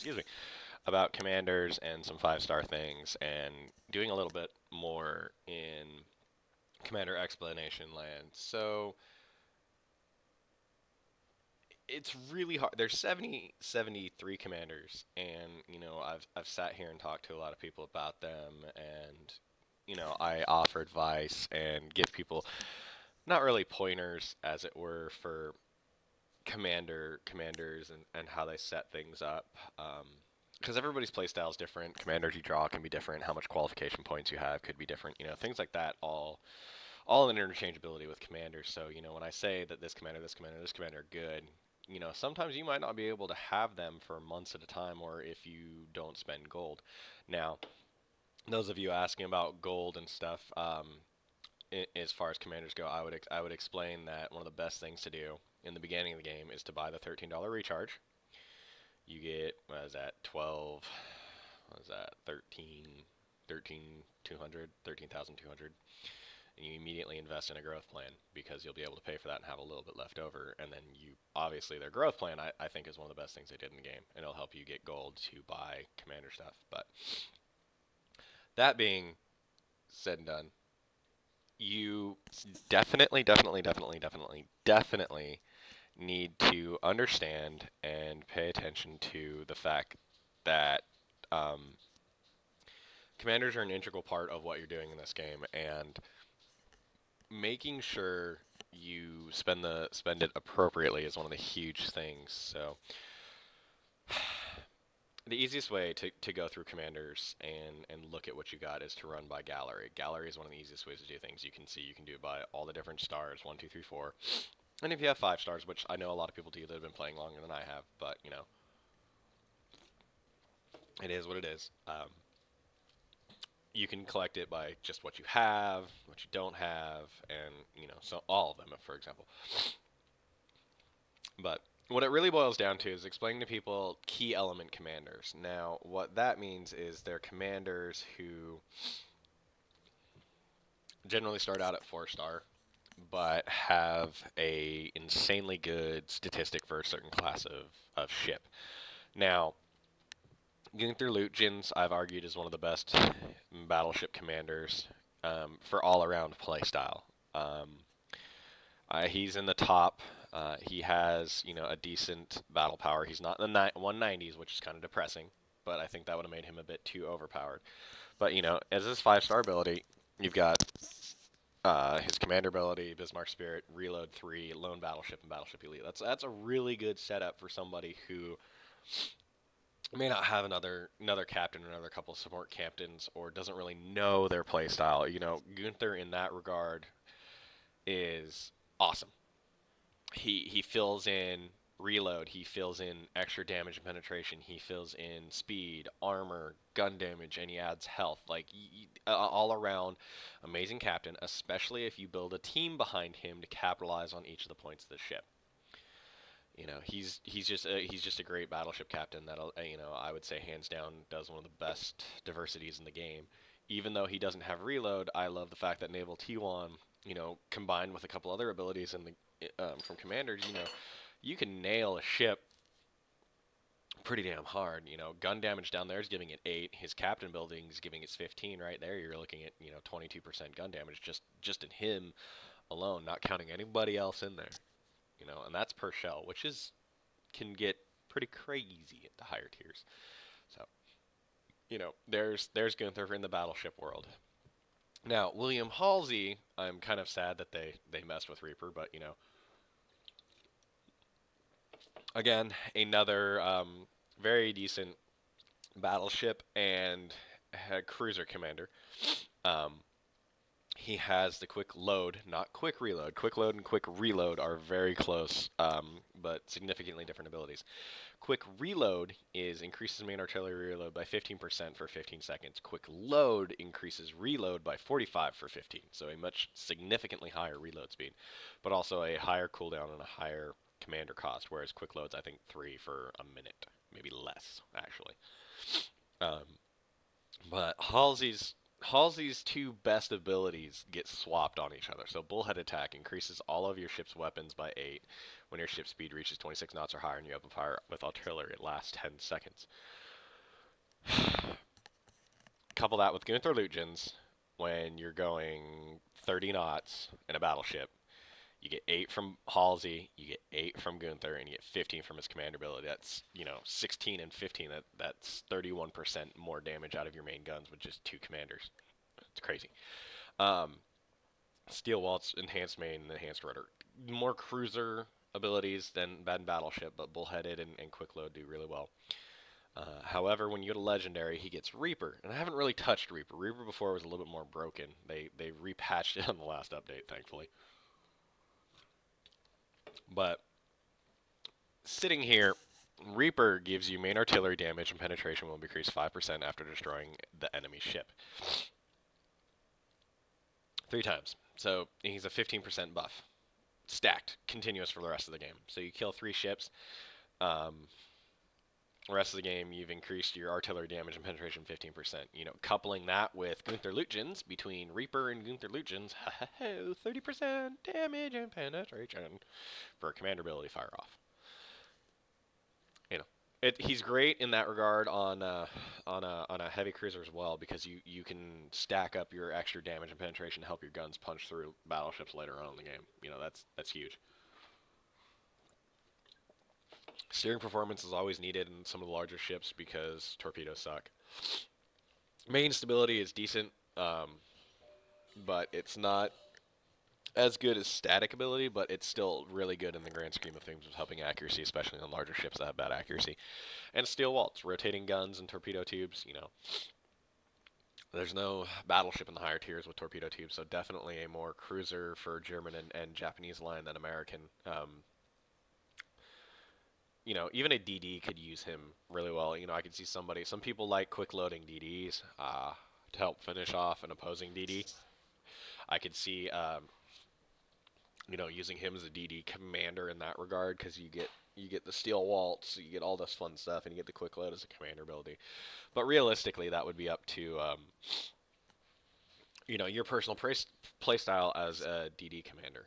excuse me, about commanders and some 5-star things, and doing a little bit more in Commander Explanation Land. So it's really hard. There's 73 commanders, and I've sat here and talked to a lot of people about them, and I offer advice and give people not really pointers, as it were, for commanders and how they set things up. Because everybody's playstyle is different. Commanders you draw can be different. How much qualification points you have could be different. Things like that all in interchangeability with commanders. So when I say that this commander are good, sometimes you might not be able to have them for months at a time, or if you don't spend gold. Now, those of you asking about gold and stuff, as far as commanders go, I would explain that one of the best things to do in the beginning of the game is to buy the $13 recharge. You get, what is that, 12, what is that, 13,200, and you immediately invest in a growth plan because you'll be able to pay for that and have a little bit left over. And then obviously, their growth plan, I think, is one of the best things they did in the game, and it'll help you get gold to buy commander stuff. But that being said and done, you definitely need to understand and pay attention to the fact that um, commanders are an integral part of what you're doing in this game, and making sure you spend it appropriately is one of the huge things. So the easiest way to go through commanders and look at what you got is to run by gallery. Gallery is one of the easiest ways to do things. You can do it by all the different stars, 1, 2, 3, 4. And if you have 5 stars, which I know a lot of people do that have been playing longer than I have, but it is what it is. You can collect it by just what you have, what you don't have, and so all of them, for example. But what it really boils down to is explaining to people key element commanders. Now, what that means is they're commanders who generally start out at 4-star, but have a insanely good statistic for a certain class of ship. Now, Gunther Lutjens, I've argued, is one of the best battleship commanders for all-around playstyle. Um, he's in the top. He has, a decent battle power. He's not in the 190s, which is kind of depressing, but I think that would have made him a bit too overpowered. But, as his 5-star ability, you've got his commander ability, Bismarck Spirit, Reload 3, Lone Battleship, and Battleship Elite. That's a really good setup for somebody who may not have another captain or another couple of support captains, or doesn't really know their play style. Gunther in that regard is awesome. He fills in reload, he fills in extra damage and penetration, he fills in speed, armor, gun damage, and he adds health. Like all around amazing captain, especially if you build a team behind him to capitalize on each of the points of the ship. He's just a great battleship captain that I would say hands down does one of the best diversities in the game. Even though he doesn't have reload, I love the fact that Naval T1, combined with a couple other abilities in the from commanders, you can nail a ship pretty damn hard. Gun damage down there is giving it 8. His captain building is giving it 15. Right there, you're looking at 22% gun damage just in him alone, not counting anybody else in there. And that's per shell, which is can get pretty crazy at the higher tiers. So, there's Gunther in the battleship world. Now, William Halsey, I'm kind of sad that they messed with Reaper, but again, another very decent battleship and cruiser commander. Um, he has the quick load, not quick reload. Quick load and quick reload are very close, but significantly different abilities. Quick reload is increases main artillery reload by 15% for 15 seconds. Quick load increases reload by 45 for 15, so a much significantly higher reload speed, but also a higher cooldown and a higher commander cost. Whereas quick load's I think 3 for a minute, maybe less actually. Um, but Halsey's Halsey's two best abilities get swapped on each other. So Bullhead Attack increases all of your ship's weapons by 8 when your ship speed reaches 26 knots or higher and you open fire with artillery. It lasts 10 seconds. Couple that with Gunther Lugens when you're going 30 knots in a battleship. You get 8 from Halsey, you get 8 from Gunther, and you get 15 from his commander ability. That's, 16 and 15. That's 31% more damage out of your main guns with just 2 commanders. It's crazy. Um, Steel Waltz, Enhanced Main, and Enhanced Rudder. More cruiser abilities than Battleship, but Bullheaded and Quick Load do really well. However, when you go to Legendary, he gets Reaper, and I haven't really touched Reaper. Reaper before was a little bit more broken. They repatched it on the last update, thankfully. But sitting here, Reaper gives you main artillery damage and penetration will increase 5% after destroying the enemy ship. 3 times. So he's a 15% buff. Stacked, continuous for the rest of the game. So you kill 3 ships. The rest of the game, you've increased your artillery damage and penetration 15%. Coupling that with Gunther Lugens, between Reaper and Gunther Lugens, 30% damage and penetration for a commander ability fire off. He's great in that regard on a heavy cruiser as well because you can stack up your extra damage and penetration to help your guns punch through battleships later on in the game. That's huge. Steering performance is always needed in some of the larger ships because torpedoes suck. Main stability is decent, but it's not as good as static ability, but it's still really good in the grand scheme of things with helping accuracy, especially on larger ships that have bad accuracy. And Steel Waltz, rotating guns and torpedo tubes, There's no battleship in the higher tiers with torpedo tubes, so definitely a more cruiser for German and Japanese line than American. Even a DD could use him really well. I could see some people like quick loading DDs to help finish off an opposing DD. I could see, using him as a DD commander in that regard because you get the steel waltz, you get all this fun stuff, and you get the quick load as a commander ability. But realistically, that would be up to your personal play style as a DD commander.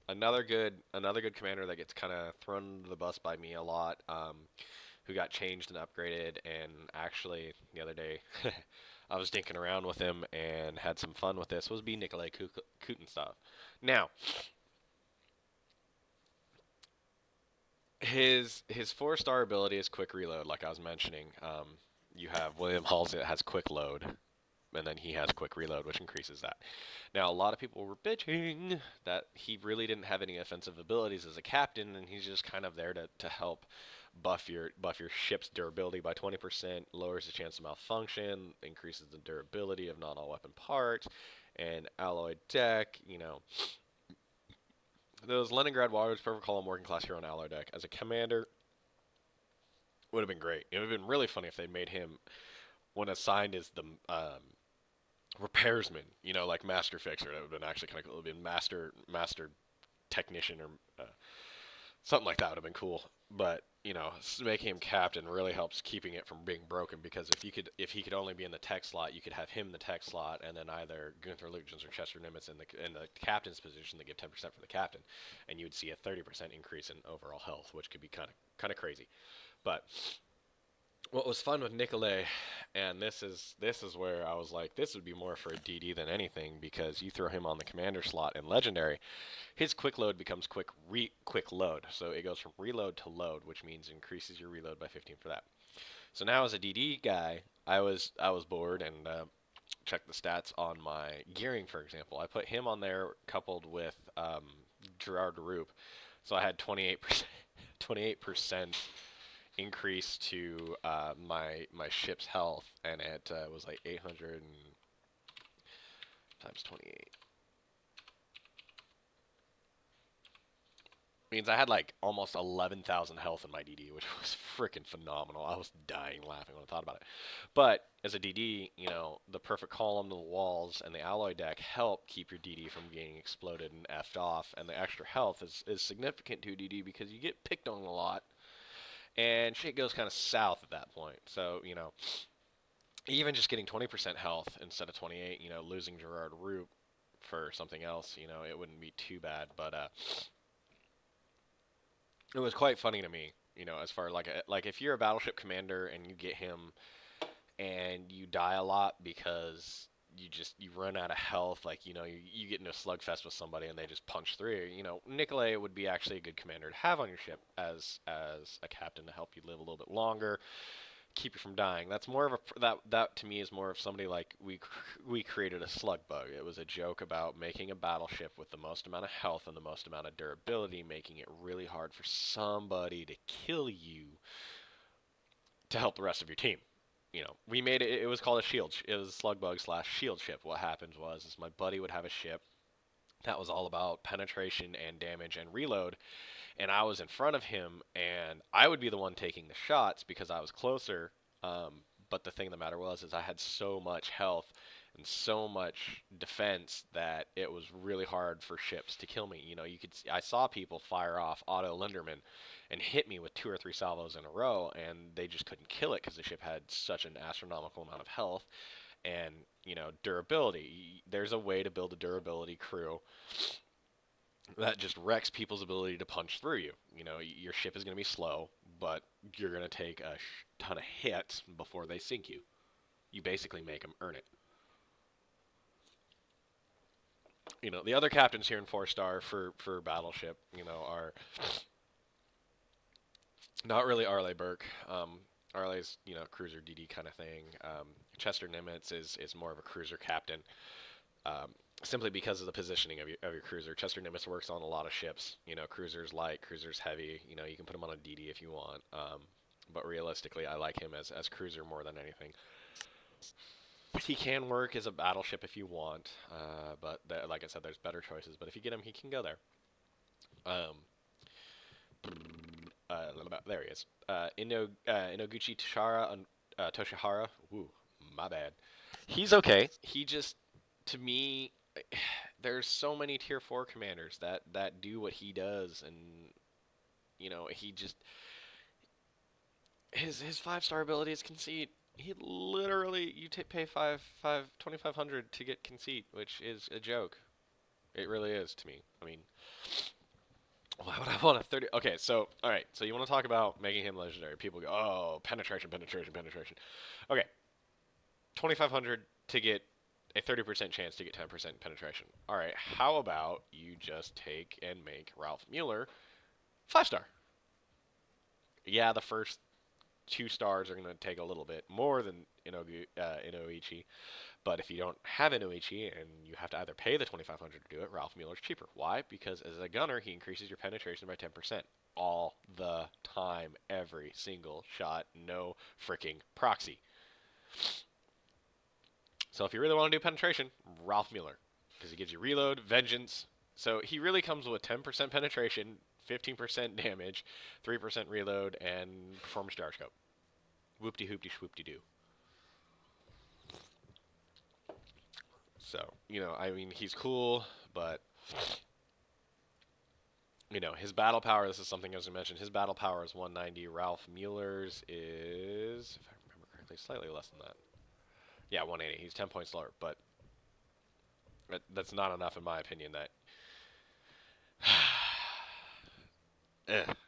Another good commander that gets kind of thrown under the bus by me a lot, who got changed and upgraded, and actually the other day I was dinking around with him and had some fun with this, was Nikolai Kutenstov. Now, his 4-star ability is quick reload, like I was mentioning. You have William Halsey that has quick load, and then he has quick reload, which increases that. Now, a lot of people were bitching that he really didn't have any offensive abilities as a captain, and he's just kind of there to help buff your ship's durability by 20%, lowers the chance of malfunction, increases the durability of not all weapon parts, and alloy deck. Those Leningrad Warriors, perfect call on working class hero on alloy deck as a commander would have been great. It would have been really funny if they made him, when assigned as the repairsman, like master fixer. That would have been actually kind of cool. It would have been master technician or something like that. Would have been cool. But making him captain really helps keeping it from being broken, because if he could only be in the tech slot, you could have him in the tech slot, and then either Gunther Lugens or Chester Nimitz in the captain's position that give 10% for the captain, and you would see a 30% increase in overall health, which could be kind of crazy. But what was fun with Nikolai, and this is where I was like, this would be more for a DD than anything, because you throw him on the commander slot in Legendary, his quick load becomes quick load. So it goes from reload to load, which means increases your reload by 15 for that. So now as a DD guy, I was bored and checked the stats on my gearing, for example. I put him on there coupled with Gerard Roop, so I had 28% increase to my ship's health, and it was like 800 times 28 means I had like almost 11,000 health in my DD, which was freaking phenomenal. I was dying laughing when I thought about it. But as a DD, the perfect column to the walls and the alloy deck help keep your DD from getting exploded and effed off, and the extra health is significant to DD because you get picked on a lot, and shit goes kind of south at that point. So, even just getting 20% health instead of 28, losing Gerard Root for something else, it wouldn't be too bad. But it was quite funny to me, as far like if you're a battleship commander and you get him and you die a lot because you run out of health, like you get into a slugfest with somebody and they just punch through. Nicolay would be actually a good commander to have on your ship as a captain to help you live a little bit longer, keep you from dying. That's more of that to me is more of somebody like we created a slug bug. It was a joke about making a battleship with the most amount of health and the most amount of durability, making it really hard for somebody to kill you to help the rest of your team. We made it. It was called a shield. It was a slug bug slash shield ship. What happened was, is my buddy would have a ship that was all about penetration and damage and reload, and I was in front of him, and I would be the one taking the shots because I was closer. But the thing of the matter was, is I had so much health and so much defense that it was really hard for ships to kill me. I saw people fire off Otto Linderman and hit me with 2 or 3 salvos in a row, and they just couldn't kill it because the ship had such an astronomical amount of health and durability. There's a way to build a durability crew that just wrecks people's ability to punch through you. Your ship is going to be slow, but you're going to take a ton of hits before they sink you. You basically make them earn it. The other captains here in 4-star for Battleship, are not really Arleigh Burke. Arleigh's, cruiser DD kind of thing. Chester Nimitz is more of a cruiser captain. Simply because of the positioning of your cruiser. Chester Nimitz works on a lot of ships. Cruisers light, cruisers heavy. You can put him on a DD if you want. But realistically, I like him as cruiser more than anything. He can work as a battleship if you want, but like I said, there's better choices. But if you get him, he can go there. Um, there he is. Inoguchi Toshihara. Ooh, my bad. He's okay. He just, to me, there's so many tier 4 commanders that do what he does, and he just his 5-star ability is conceit. He literally pay 2,500 to get conceit, which is a joke. It really is to me. I mean, why would I want a 30? Okay, so all right, so you want to talk about making him legendary? People go, oh, penetration, penetration, penetration. Okay, 2,500 to get a 30% chance to get 10% penetration. All right, how about you just take and make Ralph Mueller 5-star? Yeah, the first 2 stars are going to take a little bit more than Inoichi, but if you don't have Inoichi and you have to either pay the 2,500 to do it, Ralph Mueller's cheaper. Why? Because as a gunner, he increases your penetration by 10% all the time, every single shot, no freaking proxy. So if you really want to do penetration, Ralph Mueller, because he gives you reload, vengeance. So he really comes with 10% penetration, 15% damage, 3% reload, and performance gyroscope. Whoop-de hoop-de swoop-de-doo. So, I mean, he's cool, but, his battle power, this is something I was going to mention, his battle power is 190. Ralph Mueller's is, if I remember correctly, slightly less than that. Yeah, 180. He's 10 points lower, but that's not enough in my opinion. That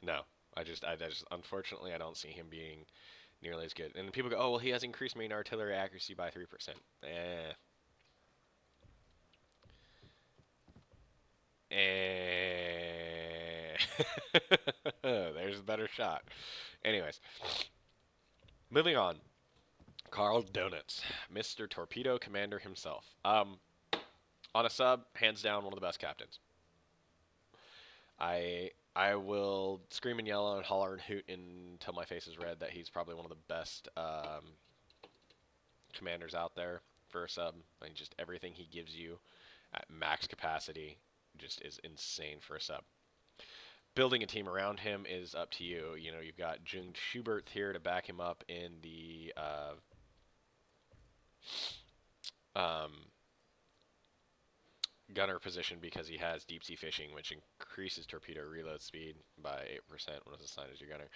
no, I just unfortunately I don't see him being nearly as good. And people go, oh well, he has increased main artillery accuracy by 3%. Eh. There's a better shot. Anyways, moving on. Karl Donitz, Mr. Torpedo Commander himself. On a sub, hands down, one of the best captains. I will scream and yell and holler and hoot until my face is red that he's probably one of the best commanders out there for a sub. And just everything he gives you at max capacity just is insane for a sub. Building a team around him is up to you. You've got Jung Schubert here to back him up in the um, gunner position because he has deep sea fishing, which increases torpedo reload speed by 8% when it's assigned as your gunner.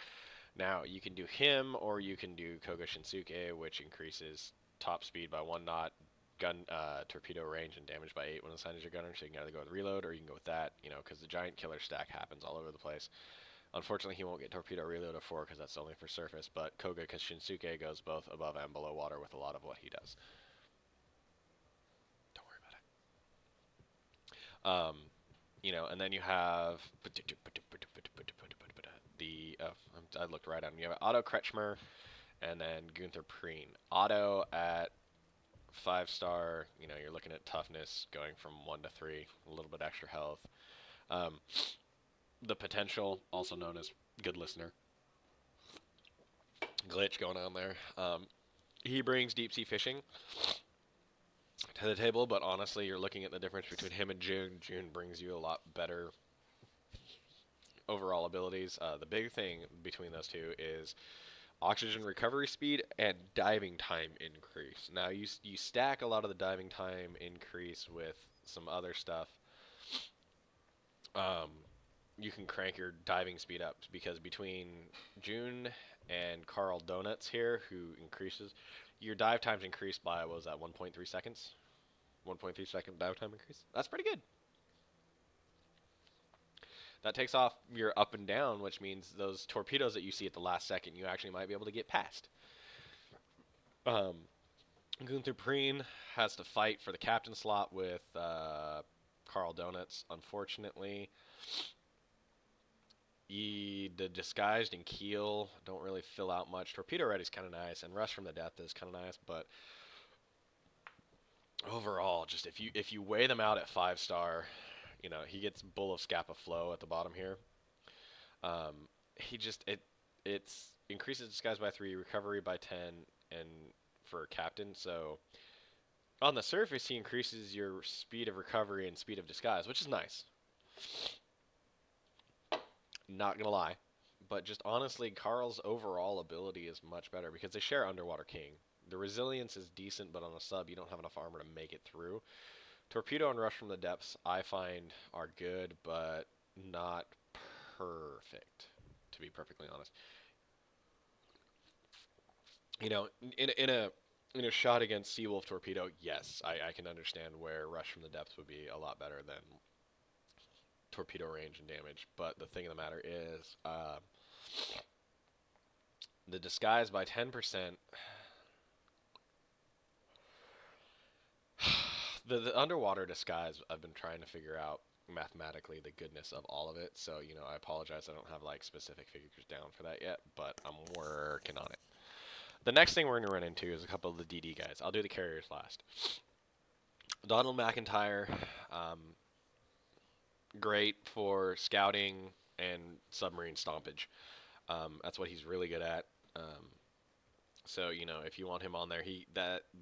Now, you can do him, or you can do Koga Shinsuke, which increases top speed by 1 knot, gun torpedo range and damage by 8 when assigned as your gunner. So you can either go with reload or you can go with that, because the giant killer stack happens all over the place. Unfortunately, he won't get torpedo reload of 4 because that's only for surface, but Koga Shinsuke goes both above and below water with a lot of what he does. Don't worry about it. And then you have the I looked right at him. You have Otto Kretschmer and then Gunther Preen. Otto at 5-star, you're looking at toughness going from 1 to 3, a little bit extra health. The potential, also known as good listener, glitch going on there. He brings deep sea fishing to the table, but honestly, you're looking at the difference between him and June. June brings you a lot better overall abilities. The big thing between those two is oxygen recovery speed and diving time increase. Now, you stack a lot of the diving time increase with some other stuff. You can crank your diving speed up because between June and Carl Donuts here, who increases your dive times increased by, what was that, 1.3 seconds? 1.3 second dive time increase. That's pretty good. That takes off your up and down, which means those torpedoes that you see at the last second, you actually might be able to get past. Gunther Preen has to fight for the captain slot with Carl Donuts. Unfortunately, the Disguised and Keel don't really fill out much. Torpedo Ready is kind of nice, and Rush from the Death is kind of nice, but overall, just if you weigh them out at 5-star, he gets Bull of Scapa Flow at the bottom here. It's increases disguise by 3, recovery by 10, and for captain. So on the surface, he increases your speed of recovery and speed of disguise, which is nice. Not gonna lie, but just honestly, Carl's overall ability is much better because they share Underwater King. The resilience is decent, but on a sub, you don't have enough armor to make it through. Torpedo and Rush from the Depths, I find, are good, but not perfect, to be perfectly honest. In a shot against Seawolf Torpedo, yes, I can understand where Rush from the Depths would be a lot better than torpedo range and damage. But the thing of the matter is, the disguise by 10%. The underwater disguise, I've been trying to figure out mathematically the goodness of all of it. So, I apologize. I don't have like specific figures down for that yet, but I'm working on it. The next thing we're going to run into is a couple of the DD guys. I'll do the carriers last. Donald McIntyre, great for scouting and submarine stompage. That's what he's really good at. So, if you want him on there,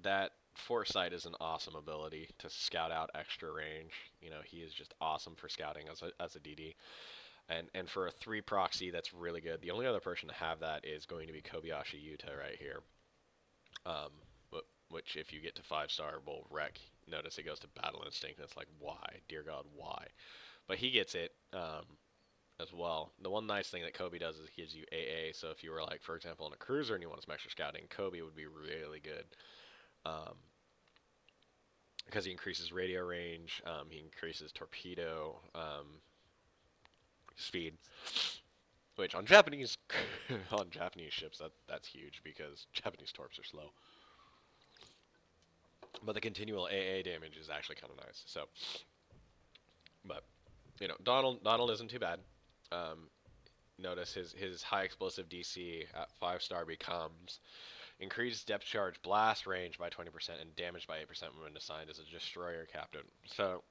that Foresight is an awesome ability to scout out extra range. He is just awesome for scouting as a DD. And for a 3 proxy, that's really good. The only other person to have that is going to be Kobayashi Yuta right here. Which, if you get to 5-star, will wreck. Notice it goes to Battle Instinct, and it's like, why? Dear God, why? But he gets it as well. The one nice thing that Kobe does is he gives you AA, so if you were, like, for example, in a cruiser and you want some extra scouting, Kobe would be really good. Because he increases radio range, he increases torpedo speed, which on Japanese ships that's huge because Japanese torps are slow. But the continual AA damage is actually kind of nice. So, but Donald isn't too bad. Notice his high explosive DC at 5-star becomes increased depth charge blast range by 20% and damage by 8% when assigned as a destroyer captain. So,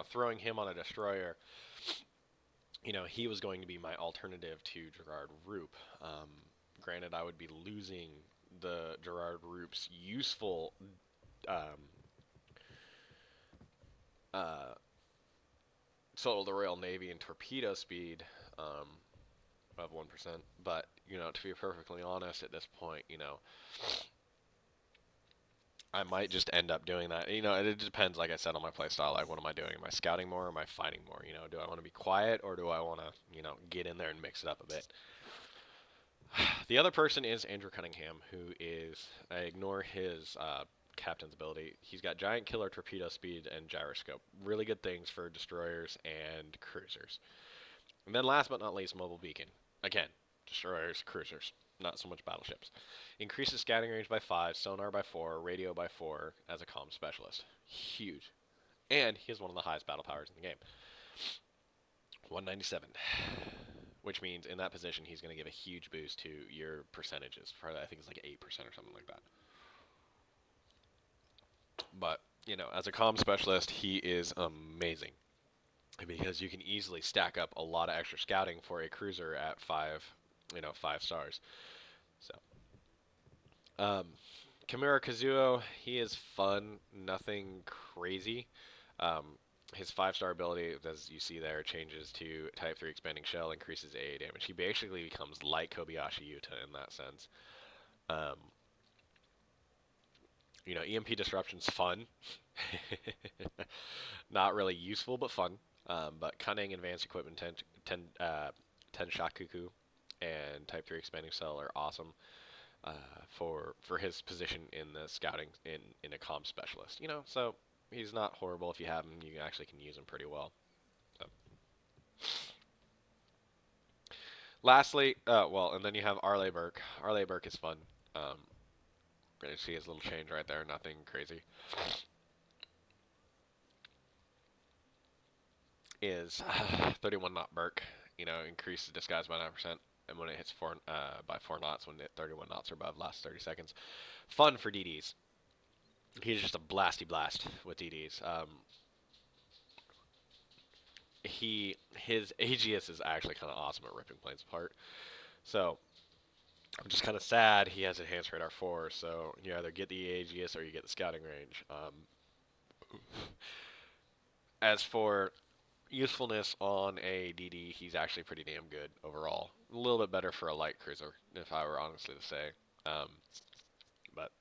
throwing him on a destroyer, he was going to be my alternative to Gerard Roop. Granted, I would be losing the Gerard Roop's useful Total the Royal Navy and torpedo speed of 1%. But, to be perfectly honest at this point, I might just end up doing that. It depends, like I said, on my playstyle. Like, what am I doing? Am I scouting more or am I fighting more? Do I want to be quiet or do I want to, get in there and mix it up a bit? The other person is Andrew Cunningham, who is, I ignore his captain's ability. He's got giant killer torpedo speed and gyroscope. Really good things for destroyers and cruisers. And then last but not least, mobile beacon. Again, destroyers, cruisers, not so much battleships. Increases scouting range by 5, sonar by 4, radio by 4 as a comm specialist. Huge. And he has one of the highest battle powers in the game. 197. Which means in that position, he's going to give a huge boost to your percentages. For, I think it's like 8% or something like that. But, as a comm specialist, he is amazing. Because you can easily stack up a lot of extra scouting for a cruiser at 5 stars. So, Kimura Kazuo, he is fun, nothing crazy. His 5-star ability, as you see there, changes to Type 3 Expanding Shell, increases AA damage. He basically becomes like Kobayashi Yuta in that sense. EMP Disruption's fun. Not really useful, but fun. But Cunning, Advanced Equipment, Tenshakuku, and Type 3 Expanding Cell are awesome for his position in the scouting in a comm specialist. So he's not horrible if you have him. You actually can use him pretty well. So. Lastly, and then you have Arleigh Burke. Arleigh Burke is fun. You see his little change right there. Nothing crazy. Is 31 knot Burke. Increases disguise by 9%, and when it hits by 4 knots, when 31 knots or above, lasts 30 seconds. Fun for DDs. He's just a blasty blast with DDs. His AGS is actually kind of awesome at ripping planes apart. So I'm just kind of sad he has enhanced radar 4. So you either get the AGS or you get the scouting range. As for usefulness on a DD, he's actually pretty damn good overall. A little bit better for a light cruiser, if I were honestly to say. But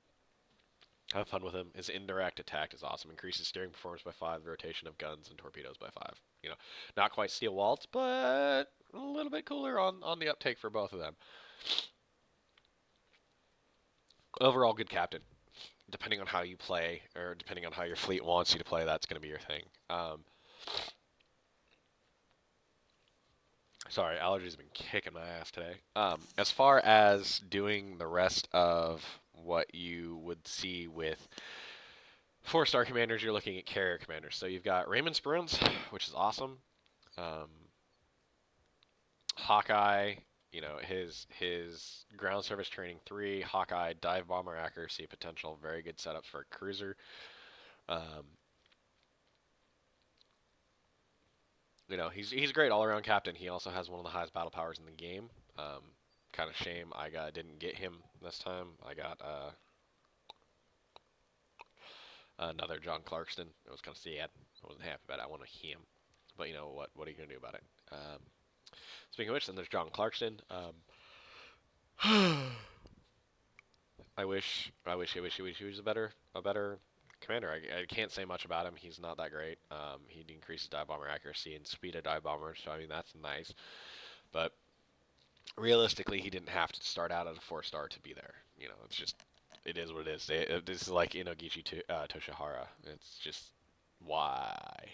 have fun with him. His indirect attack is awesome. Increases steering performance by 5, the rotation of guns and torpedoes by 5. Not quite steel waltz, but a little bit cooler on the uptake for both of them. Overall, good captain. Depending on how you play, or depending on how your fleet wants you to play, that's going to be your thing. Sorry, allergies have been kicking my ass today. As far as doing the rest of what you would see with 4-star commanders, you're looking at carrier commanders. So you've got Raymond Spruance, which is awesome. Hawkeye, his ground service training 3, Hawkeye, dive bomber accuracy potential, very good setups for a cruiser. He's a great all-around captain. He also has one of the highest battle powers in the game. Kind of shame I didn't get him this time. I got another John Clarkston. It was kind of sad. I wasn't happy about it. I wanted him. But what? What are you going to do about it? Speaking of which, then there's John Clarkston. I wish he was a better commander. I can't say much about him. He's not that great. He increases dive bomber accuracy and speed of dive bombers, so that's nice. But realistically, he didn't have to start out at a 4-star to be there. It's just, it is what it is. This is like Inogichi Toshihara. It's just, why?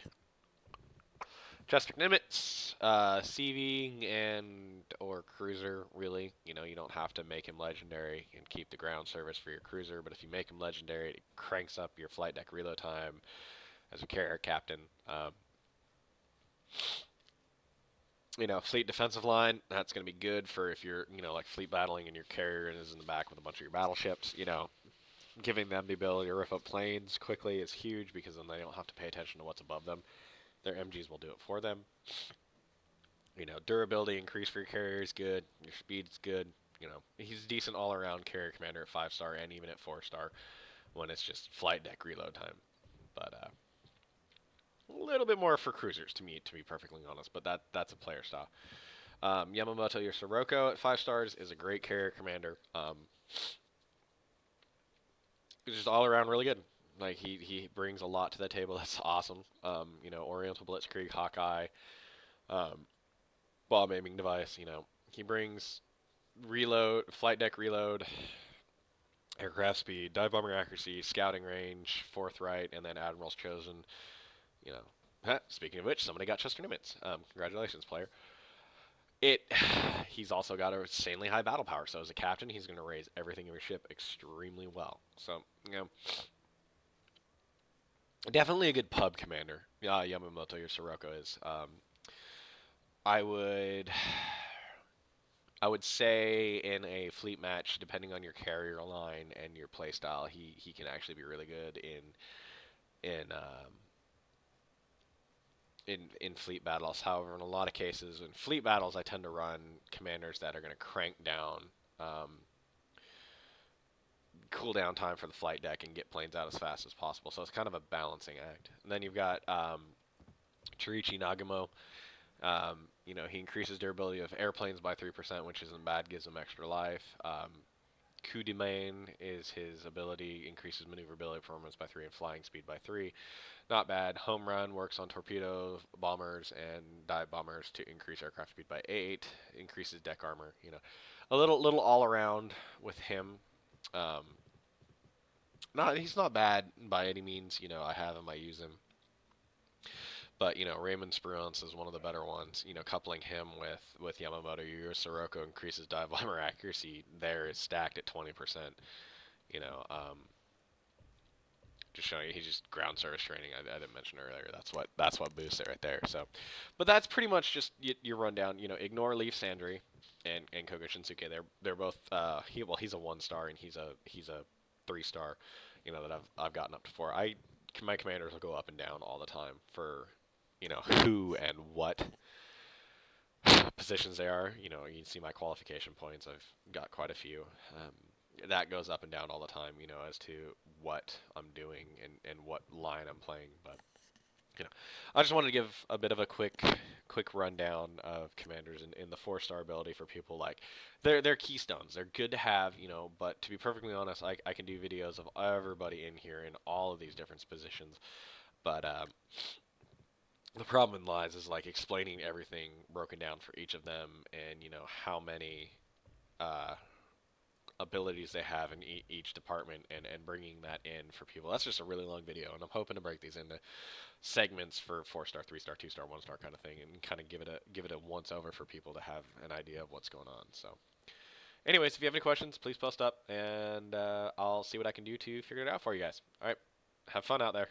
Chester Nimitz, CV and or cruiser, really. You don't have to make him legendary and keep the ground service for your cruiser, but if you make him legendary, it cranks up your flight deck reload time as a carrier captain. Fleet defensive line, that's going to be good for if you're, like fleet battling and your carrier is in the back with a bunch of your battleships. Giving them the ability to rip up planes quickly is huge because then they don't have to pay attention to what's above them. Their MGs will do it for them. Durability increase for your carrier is good. Your speed's good. He's a decent all-around carrier commander at 5-star and even at 4-star when it's just flight deck reload time. But a little bit more for cruisers to be perfectly honest. But that's a player style. Yamamoto Yosiroko at 5 stars is a great carrier commander. It's just all around really good. Like he brings a lot to the table. That's awesome. Oriental Blitzkrieg, Hawkeye, bomb aiming device. He brings reload, flight deck reload, aircraft speed, dive bomber accuracy, scouting range, forthright, and then admiral's chosen. You know, speaking of which, somebody got Chester Nimitz. Congratulations, player. It. He's also got a insanely high battle power. So as a captain, he's going to raise everything in your ship extremely well. So you know, definitely a good pub commander. Yamamoto your Sirocco is. I would. I would say in a fleet match, depending on your carrier line and your playstyle, he can actually be really good in in fleet battles. However, in a lot of cases, in fleet battles, I tend to run commanders that are going to crank down um, cooldown time for the flight deck and get planes out as fast as possible. So it's kind of a balancing act. And then you've got Chirichi Nagamo. He increases durability of airplanes by 3%, which isn't bad, gives them extra life. Coup de main is his ability, increases maneuverability performance by 3 and flying speed by 3. Not bad. Home run works on torpedo bombers and dive bombers to increase aircraft speed by 8. Increases deck armor. A little all around with him. Um, not he's not bad by any means. I have him. I use him. But Raymond Speranza is one of the better ones. Coupling him with Yamamoto, your Sirocco increases dive bomber accuracy. There is stacked at 20%. You know, um, just showing you, he's just ground service training. I didn't mention earlier. That's what boosts it right there. So, but that's pretty much just your rundown. Ignore Leaf Sandry and Koga Shinsuke. They're both he's a 1 star and he's a 3 star. That I've gotten up to 4. My commanders will go up and down all the time for who and what positions they are. You can see my qualification points. I've got quite a few. That goes up and down all the time, as to what I'm doing and what line I'm playing. But I just wanted to give a bit of a quick rundown of commanders in the 4 star ability for people. Like they're keystones. They're good to have, but to be perfectly honest, I can do videos of everybody in here in all of these different positions. But the problem lies is like explaining everything broken down for each of them, and how many uh, abilities they have in each department, and bringing that in for people. That's just a really long video, and I'm hoping to break these into segments for 4 star, 3 star, 2 star, 1 star kind of thing, and kind of give it a once over for people to have an idea of what's going on. So, anyways, if you have any questions, please post up, and I'll see what I can do to figure it out for you guys. All right, have fun out there.